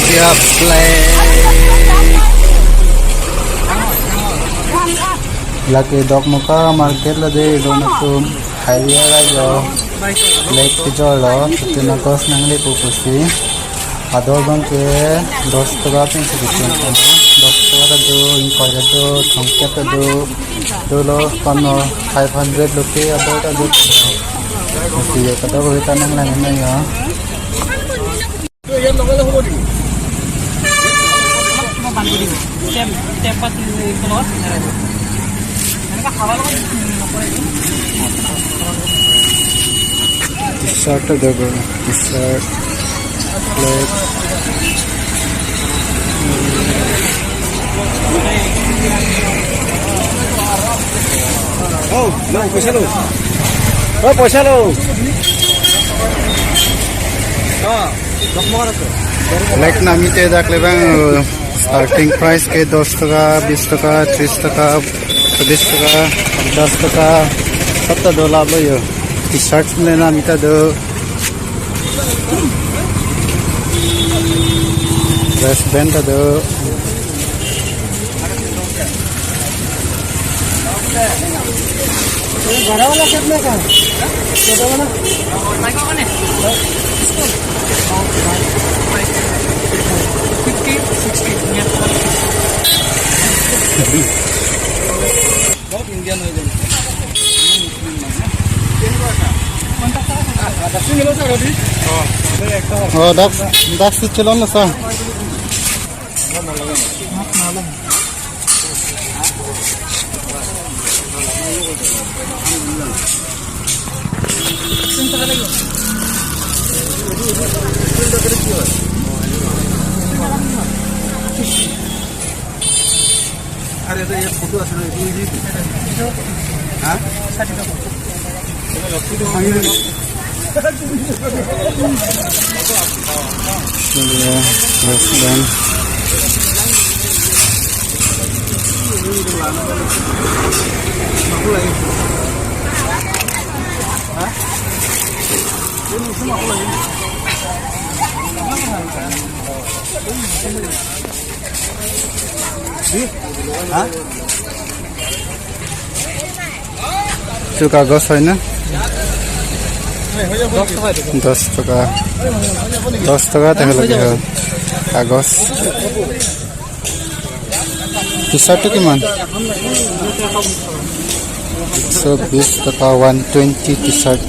India flag. Laki dok muka market la de donatum haya rajo flag pijolo tutina kos nangli pupusi ador bangke 10 taka pin sekian 10 taka do inkoya do thongke do dolo kono 500 rupi ador ta do mesti kata ko kita nang lang na yo T-shirt देबो T-shirt flag oh no पैसा लो like नामी ते दाखले बां starting price के 10 टका 20 टका 30 टका 40 टका 10 टका $7 लो टी-शर्ट लेना मिता दो ड्रेस बैंड दो बड़ा वाला कितने का छोटा वाला माइक कौन है इसको 50 60 बहुत इंडियन हो जाए oh that's the chalon na sa अरे तो ये फोटो असर है ये हां 60 का itu kagos होइन 10 टका 10 टका तक लगे हो कागज टी-शर्ट किमान 120 टका 120 टी-शर्ट